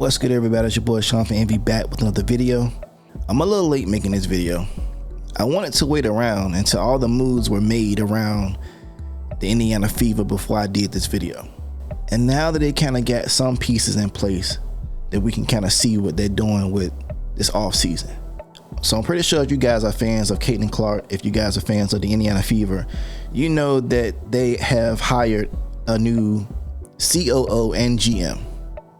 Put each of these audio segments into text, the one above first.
What's good, everybody? It's your boy ShawnFromNVY back with another video. I'm a little late making this video. I wanted to wait around until all the moves were made around the Indiana Fever before I did this video. And now that they kind of got some pieces in place, that we can kind of see what they're doing with this off season. So I'm pretty sure if you guys are fans of Caitlin Clark, if you guys are fans of the Indiana Fever, you know that they have hired a new COO and GM,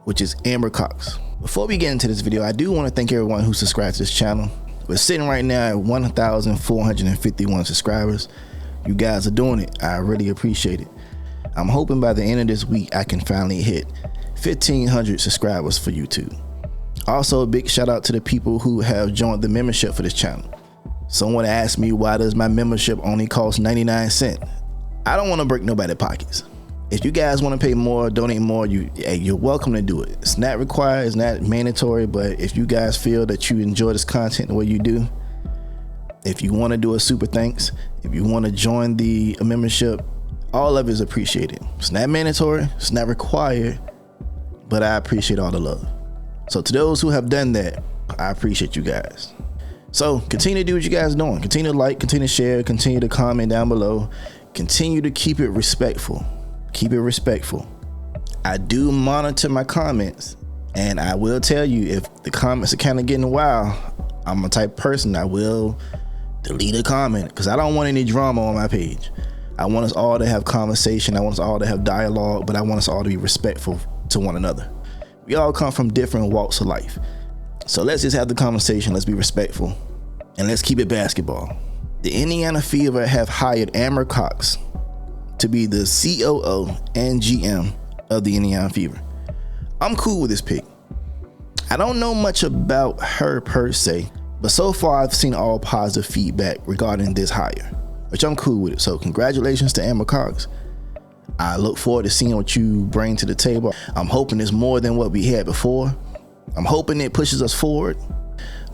which is Amber Cox. Before we get into this video, I do want to thank everyone who subscribed to this channel. We're sitting right now at 1,451 subscribers. You guys are doing it. I really appreciate it. I'm hoping by the end of this week I can finally hit 1,500 subscribers for YouTube. Also, a big shout out to the people who have joined the membership for this channel. Someone asked me, why does my membership only cost 99 cents? I don't want to break nobody's pockets. If you guys want to pay more, donate more, you're welcome to do it. It's not required, it's not mandatory, but if you guys feel that you enjoy this content the way you do, if you want to do a super thanks, if you want to join the membership, all of it is appreciated. It's not mandatory, it's not required, but I appreciate all the love. So to those who have done that, I appreciate you guys. So continue to do what you guys are doing. Continue to like, continue to share, continue to comment down below. Continue to keep it respectful. Keep it respectful. I do monitor my comments, and I will tell you if the comments are kind of getting wild, I'm a type of person I will delete a comment because I don't want any drama on my page. I want us all to have conversation. I want us all to have dialogue, but I want us all to be respectful to one another. We all come from different walks of life. So let's just have the conversation. Let's be respectful, and let's keep it basketball. The Indiana Fever have hired Amber Cox to be the COO and GM of the Indiana Fever. I'm cool with this pick. I don't know much about her per se, but so far I've seen all positive feedback regarding this hire, which I'm cool with it. So congratulations to Amber Cox. I look forward to seeing what you bring to the table. I'm hoping it's more than what we had before. I'm hoping it pushes us forward,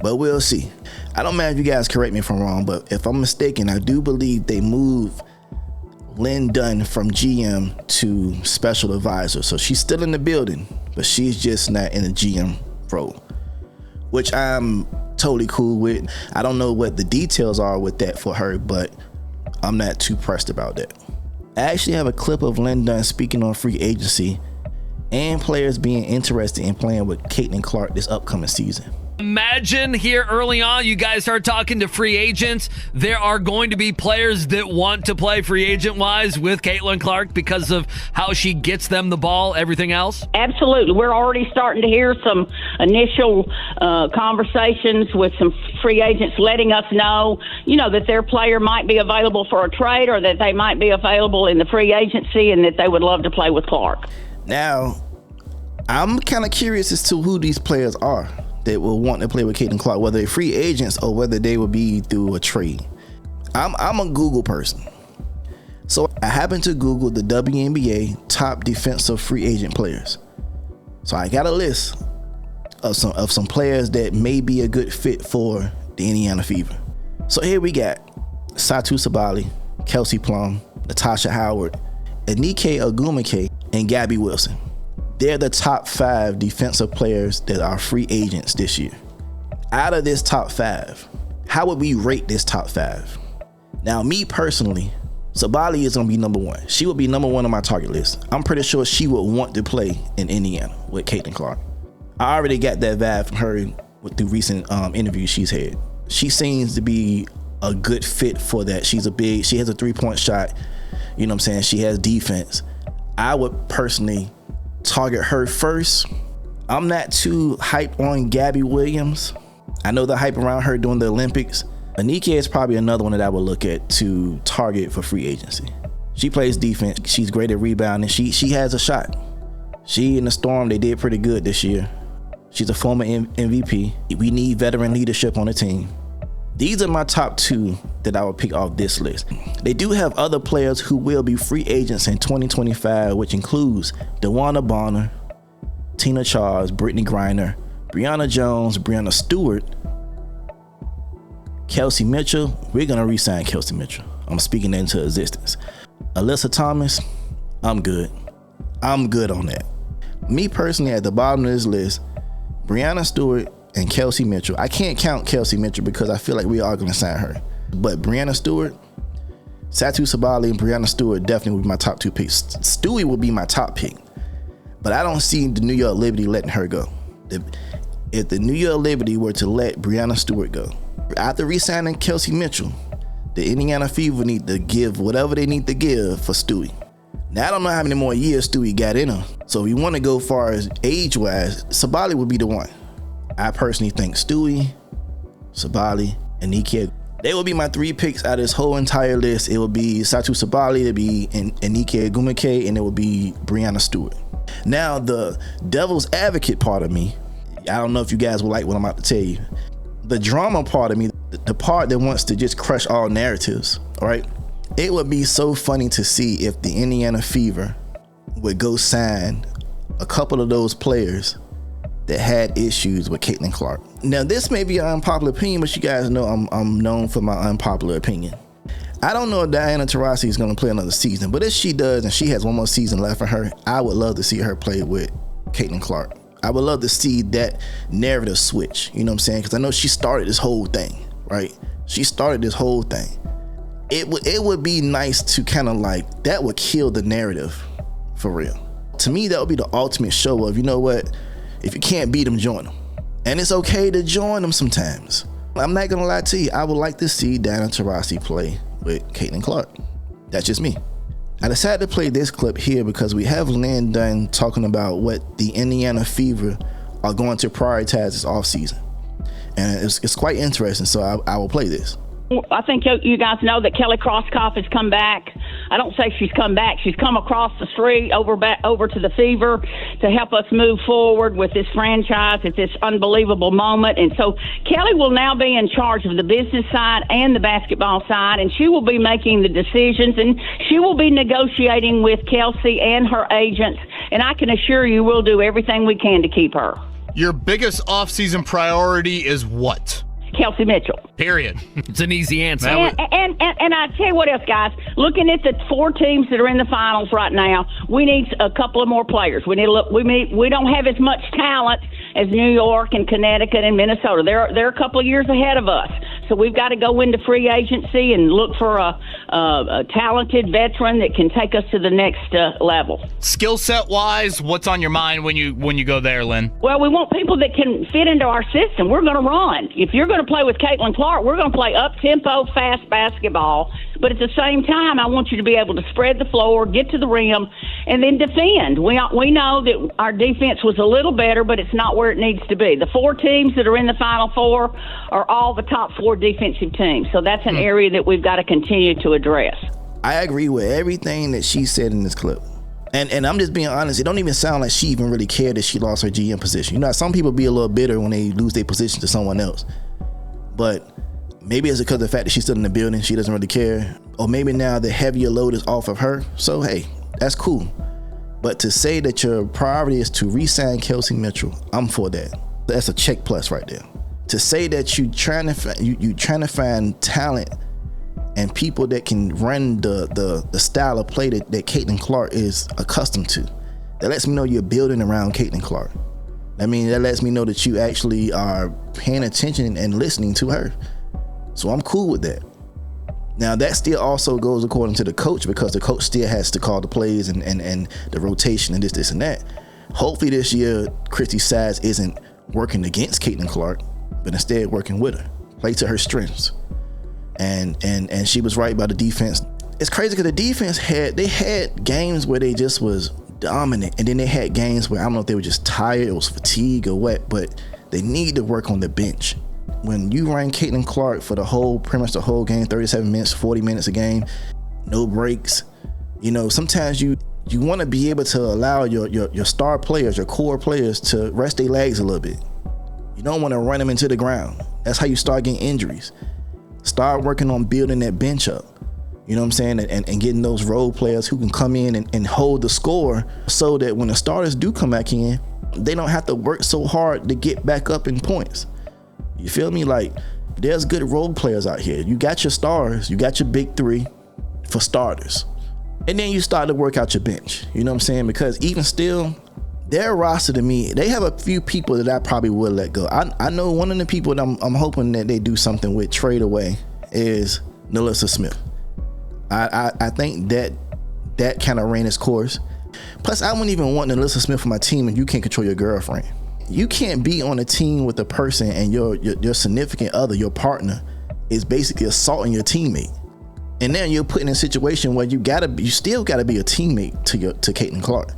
but we'll see. I don't mind if you guys correct me if I'm wrong, but if I'm mistaken, I do believe they moved Lynn Dunn from GM to special advisor. So she's still in the building, but she's just not in the GM role, which I'm totally cool with. I don't know what the details are with that for her, but I'm not too pressed about that. I actually have a clip of Lynn Dunn speaking on free agency and players being interested in playing with Caitlin Clark this upcoming season. Imagine here early on, you guys start talking to free agents. There are going to be players that want to play free agent wise with Caitlin Clark because of how she gets them the ball, everything else. Absolutely. We're already starting to hear some initial conversations with some free agents letting us know, that their player might be available for a trade or that they might be available in the free agency and that they would love to play with Clark. Now, I'm kind of curious as to who these players are that will want to play with Caitlin Clark, whether they're free agents or whether they will be through a trade. I'm a Google person. So I happened to Google the WNBA top defensive free agent players. So I got a list of some players that may be a good fit for the Indiana Fever. So here we got Satou Sabally, Kelsey Plum, Natasha Howard, Anike Ogwumike, and Gabby Wilson. They're the top 5 defensive players that are free agents this year. Out of this top 5, how would we rate this top 5? Now, me personally, Sabally is going to be number 1. She will be number 1 on my target list. I'm pretty sure she would want to play in Indiana with Caitlin Clark. I already got that vibe from her through recent interviews she's had. She seems to be a good fit for that. She has a 3-point shot. You know what I'm saying? She has defense. I would personally target her first. I'm not too hyped on Gabby Williams. I know the hype around her during the Olympics. Anike is probably another one that I would look at to target for free agency. She plays defense. She's great at rebounding. She has a shot. She and the Storm, they did pretty good this year. She's a former MVP. We need veteran leadership on the team. These are my top 2 that I would pick off this list. They do have other players who will be free agents in 2025, which includes DeWanna Bonner, Tina Charles, Brittany Griner, Brianna Jones, Brianna Stewart, Kelsey Mitchell. We're going to re-sign Kelsey Mitchell. I'm speaking that into existence. Alyssa Thomas, I'm good. I'm good on that. Me personally, at the bottom of this list, Breanna Stewart and Kelsey Mitchell. I can't count Kelsey Mitchell because I feel like we are going to sign her. But Breanna Stewart, Satou Sabally and Breanna Stewart definitely would be my top 2 picks. Stewie will be my top pick. But I don't see the New York Liberty letting her go. If the New York Liberty were to let Breanna Stewart go, after re-signing Kelsey Mitchell, the Indiana Fever need to give whatever they need to give for Stewie. Now, I don't know how many more years Stewie got in her. So if you want to go far as age-wise, Sabally would be the one. I personally think Stewie, Sabally, and Ike. They will be my 3 picks out of this whole entire list. It will be Satou Sabally, it will be Ike Gumake, and it will be Breanna Stewart. Now, the devil's advocate part of me, I don't know if you guys will like what I'm about to tell you. The drama part of me, the part that wants to just crush all narratives, all right? It would be so funny to see if the Indiana Fever would go sign a couple of those players that had issues with Caitlin Clark. Now, this may be an unpopular opinion, but you guys know I'm known for my unpopular opinion. I don't know if Diana Taurasi is going to play another season, but if she does and she has one more season left for her, I would love to see her play with Caitlin Clark. I would love to see that narrative switch, you know what I'm saying? Because I know she started this whole thing, right? She started this whole thing. It would be nice to kind of like, that would kill the narrative for real. To me, that would be the ultimate show of, you know what? If you can't beat them, join them. And it's okay to join them sometimes. I'm not going to lie to you. I would like to see Diana Taurasi play with Caitlin Clark. That's just me. I decided to play this clip here because we have Lynn Dunn talking about what the Indiana Fever are going to prioritize this offseason. And it's quite interesting, so I will play this. I think you guys know that Kelly Crosskoff has come back. I don't say she's come back. She's come across the street over to the Fever to help us move forward with this franchise at this unbelievable moment. And so Kelly will now be in charge of the business side and the basketball side, and she will be making the decisions, and she will be negotiating with Kelsey and her agents. And I can assure you we'll do everything we can to keep her. Your biggest offseason priority is what? Kelsey Mitchell. Period. It's an easy answer. And I tell you what else, guys. Looking at the 4 teams that are in the finals right now, we need a couple of more players. We need to look. We don't have as much talent as New York and Connecticut and Minnesota. They're a couple of years ahead of us. So we've got to go into free agency and look for a talented veteran that can take us to the next level. Skill set wise, what's on your mind when you go there, Lynn? Well, we want people that can fit into our system. We're going to run. If you're going to play with Caitlin Clark, we're going to play up-tempo, fast basketball. But at the same time, I want you to be able to spread the floor, get to the rim, and then defend. We know that our defense was a little better, but it's not where it needs to be. The 4 teams that are in the Final Four are all the top 4 defensive teams. So that's an area that we've got to continue to address. I agree with everything that she said in this clip. And I'm just being honest, it don't even sound like she even really cared that she lost her GM position. You know, some people be a little bitter when they lose their position to someone else. But maybe it's because of the fact that she's still in the building, she doesn't really care. Or maybe now the heavier load is off of her. So, hey, that's cool. But to say that your priority is to re-sign Kelsey Mitchell, I'm for that. That's a check plus right there. To say that you trying to find talent and people that can run the style of play that Caitlin Clark is accustomed to, that lets me know you're building around Caitlin Clark. I mean, that lets me know that you actually are paying attention and listening to her. So I'm cool with that. Now, that still also goes according to the coach, because the coach still has to call the plays and the rotation and this and that. Hopefully this year, Christy Sides isn't working against Caitlin Clark, but instead working with her. Play to her strengths. And she was right about the defense. It's crazy because the defense had games where they just was dominant, and then they had games where I don't know if they were just tired, it was fatigue or what, but they need to work on the bench. When you run Caitlin Clark for pretty much the whole game, 37 minutes, 40 minutes a game, no breaks, you know, sometimes you want to be able to allow your star players, your core players, to rest their legs a little bit. You don't want to run them into the ground. That's how you start getting injuries. Start working on building that bench up. You know what I'm saying? And getting those role players who can come in and hold the score, so that when the starters do come back in, they don't have to work so hard to get back up in points. You feel me? Like, there's good role players out here. You got your stars, you got your big 3 for starters. And then you start to work out your bench. You know what I'm saying? Because even still, their roster to me, they have a few people that I probably would let go. I know one of the people that I'm hoping that they do something with, trade away, is Nalissa Smith. I think that kind of ran its course. Plus, I wouldn't even want Nalissa Smith for my team if you can't control your girlfriend. You can't be on a team with a person and your significant other, your partner, is basically assaulting your teammate. And then you're put in a situation where you still gotta be a teammate to Caitlin Clark.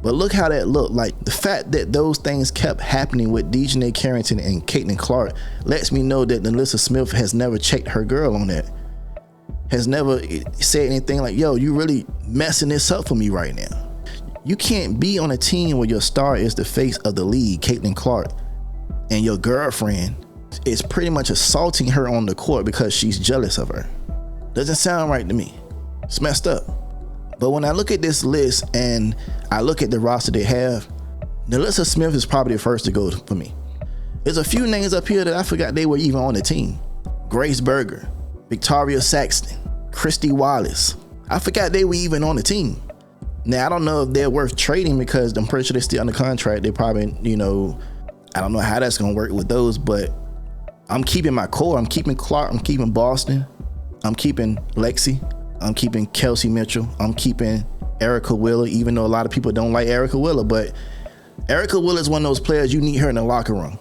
But look how that looked. Like, the fact that those things kept happening with Dejanay Carrington and Caitlin Clark lets me know that Nalissa Smith has never checked her girl on that. Has never said anything like, yo, you really messing this up for me right now. You can't be on a team where your star is the face of the league, Caitlin Clark, and your girlfriend is pretty much assaulting her on the court because she's jealous of her. Doesn't sound right to me. It's messed up. But when I look at this list and I look at the roster they have, Nalissa Smith is probably the first to go for me. There's a few names up here that I forgot they were even on the team. Grace Berger, Victoria Saxton, Christy Wallace. I forgot they were even on the team. Now, I don't know if they're worth trading because I'm pretty sure they're still under contract. They probably, I don't know how that's going to work with those, but I'm keeping my core. I'm keeping Clark. I'm keeping Boston. I'm keeping Lexi. I'm keeping Kelsey Mitchell. I'm keeping Erica Wheeler, even though a lot of people don't like Erica Wheeler, but Erica Wheeler is one of those players you need her in the locker room.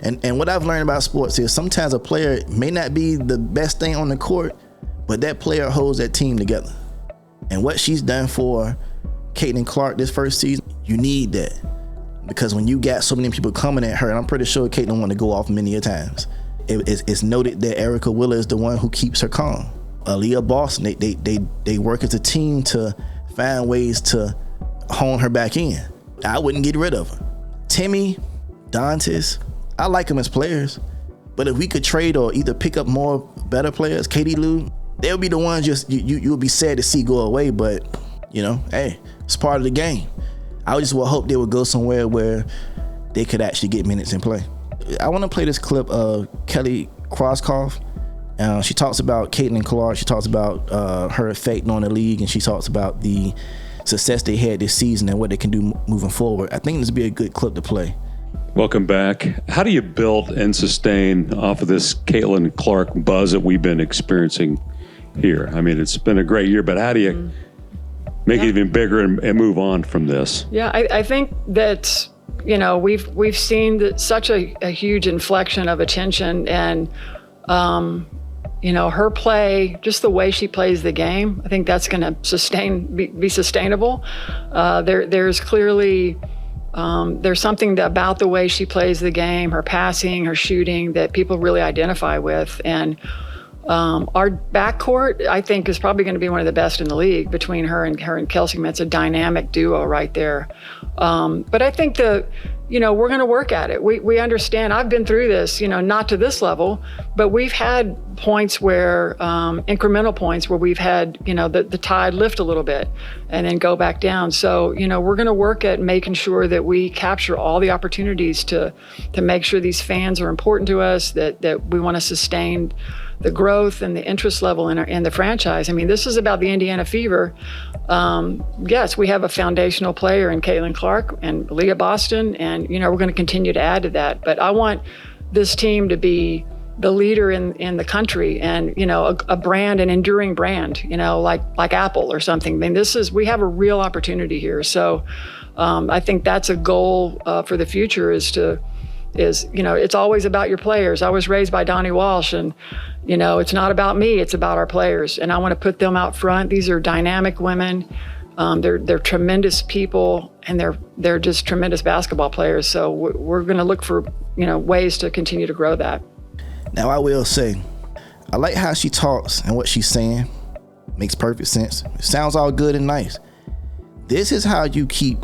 And what I've learned about sports is sometimes a player may not be the best thing on the court, but that player holds that team together. And what she's done for Caitlin Clark this first season, you need that. Because when you got so many people coming at her, and I'm pretty sure Caitlin wanted to go off many a times, it's noted that Erica Wheeler is the one who keeps her calm. Aaliyah Boston, they work as a team to find ways to hone her back in. I wouldn't get rid of her. Timmy, Dantes, I like them as players, but if we could trade or either pick up more better players, Katie Lou, they'll be the ones you would be sad to see go away, but hey, it's part of the game. I just would hope they would go somewhere where they could actually get minutes and play. I want to play this clip of Kelly Krauskopf. She talks about Caitlin Clark. She talks about her effect on the league, and she talks about the success they had this season and what they can do moving forward. I think this would be a good clip to play. Welcome back. How do you build and sustain off of this Caitlin Clark buzz that we've been experiencing here? I mean, it's been a great year, but how do you make it even bigger and move on from this? Yeah, I think that we've seen such a huge inflection of attention, and her play, just the way she plays the game, I think that's going to be sustainable. There's clearly there's something about the way she plays the game, her passing, her shooting, that people really identify with. And our backcourt, I think, is probably going to be one of the best in the league between her and Kelsey. It's a dynamic duo right there. But I think we're going to work at it. We understand. I've been through this, not to this level, but we've had points where, incremental points where we've had, the tide lift a little bit and then go back down. So, we're going to work at making sure that we capture all the opportunities to make sure these fans are important to us, that we want to sustain the growth and the interest level in the franchise. I mean, this is about the Indiana Fever. Yes, we have a foundational player in Caitlin Clark and Aaliyah Boston, and we're going to continue to add to that. But I want this team to be the leader in the country, and a brand, an enduring brand, like Apple or something. I mean, we have a real opportunity here. So I think that's a goal for the future. It's always about your players. I was raised by Donnie Walsh, and it's not about me, it's about our players, and I want to put them out front. These are dynamic women. They're tremendous people, and they're just tremendous basketball players. So we're going to look for ways to continue to grow that. Now, I will say, I like how she talks and what she's saying. Makes perfect sense. It sounds all good and nice. This is how you keep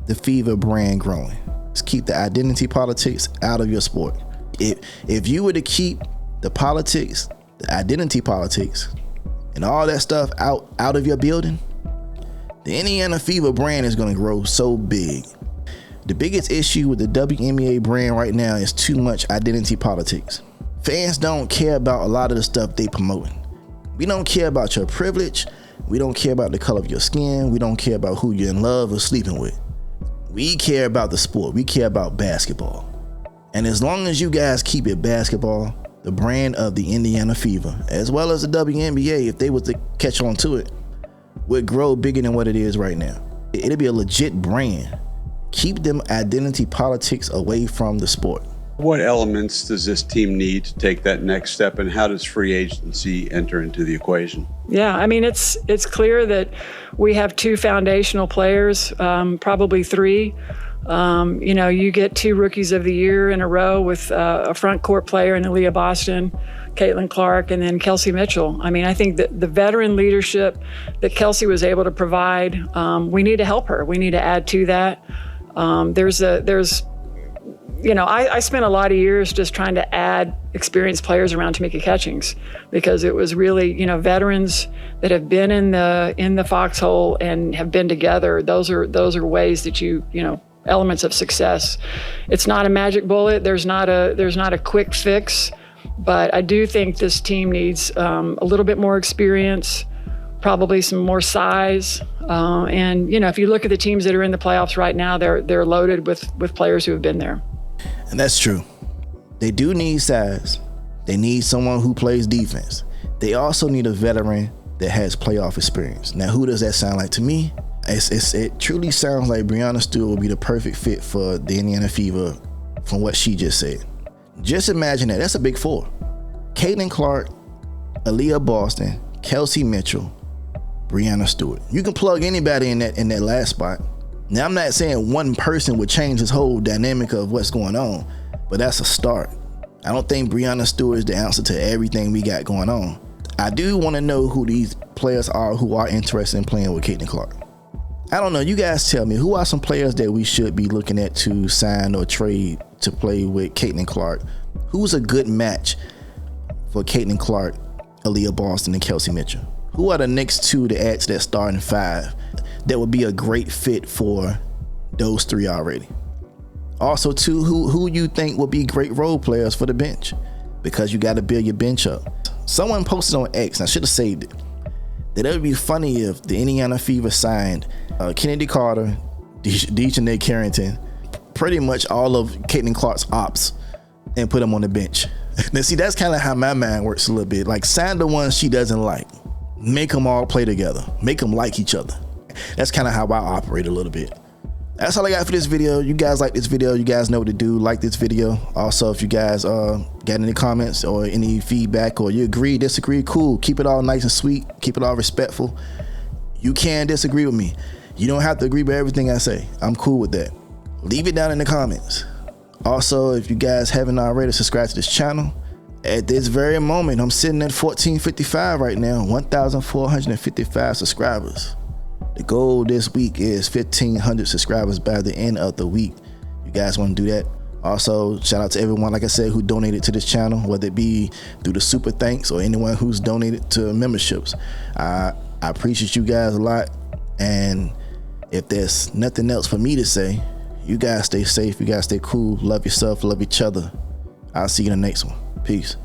the Fever brand growing. Just keep the identity politics out of your sport. If you were to keep the politics, the identity politics, and all that stuff out of your building, the Indiana Fever brand is going to grow so big. The biggest issue with the WNBA brand right now is too much identity politics. Fans don't care about a lot of the stuff they promoting. We don't care about your privilege. We don't care about the color of your skin. We don't care about who you're in love or sleeping with. We care about the sport. We care about basketball. And as long as you guys keep it basketball, the brand of the Indiana Fever, as well as the WNBA, if they was to catch on to it, would grow bigger than what it is right now. It'll be a legit brand. Keep them identity politics away from the sport. What elements does this team need to take that next step, and how does free agency enter into the equation? Yeah, I mean, it's clear that we have two foundational players, probably three. You get two rookies of the year in a row with a front court player in Aaliyah Boston, Caitlin Clark, and then Kelsey Mitchell. I mean, I think that the veteran leadership that Kelsey was able to provide, we need to help her. We need to add to that. I spent a lot of years just trying to add experienced players around Tamika Catchings, because it was really, veterans that have been in the foxhole and have been together. Those are ways that elements of success. It's not a magic bullet. There's not a quick fix, but I do think this team needs a little bit more experience, probably some more size. If you look at the teams that are in the playoffs right now, they're loaded with players who have been there. And that's true. They do need size. They need someone who plays defense. They also need a veteran that has playoff experience. Now, who does that sound like to me? It truly sounds like Breanna Stewart will be the perfect fit for the Indiana Fever from what she just said. Just imagine that. That's a big four. Caitlin Clark, Aaliyah Boston, Kelsey Mitchell, Breanna Stewart. You can plug anybody in that last spot. Now, I'm not saying one person would change this whole dynamic of what's going on, but that's a start. I don't think Breanna Stewart is the answer to everything we got going on. I do want to know who these players are who are interested in playing with Caitlin Clark. I don't know. You guys tell me, who are some players that we should be looking at to sign or trade to play with Caitlin Clark? Who's a good match for Caitlin Clark, Aaliyah Boston, and Kelsey Mitchell? Who are the next two to add to that starting five that would be a great fit for those three already? Also, too, who you think would be great role players for the bench? Because you got to build your bench up. Someone posted on X, and I should have saved it, that it would be funny if the Indiana Fever signed Kennedy Carter, Dejanay Carrington, pretty much all of Caitlin Clark's ops, and put them on the bench. Now, see, that's kind of how my mind works a little bit. Like, sign the ones she doesn't like. Make them all play together. Make them like each other. That's kind of how I operate a little bit. That's all I got for this video. You guys like this video, you guys know what to do. Like this video. Also, if you guys got any comments or any feedback, or you agree, disagree, cool. Keep it all nice and sweet. Keep it all respectful. You can disagree with me. You don't have to agree with everything I say. I'm cool with that. Leave it down in the comments. Also, if you guys haven't already, subscribe to this channel. At this very moment, I'm sitting at 1455 right now, 1,455 subscribers. The goal this week is 1,500 subscribers by the end of the week. You guys want to do that? Also, shout out to everyone, like I said, who donated to this channel, whether it be through the super thanks or anyone who's donated to memberships. I appreciate you guys a lot. And if there's nothing else for me to say, you guys stay safe. You guys stay cool. Love yourself. Love each other. I'll see you in the next one. Peace.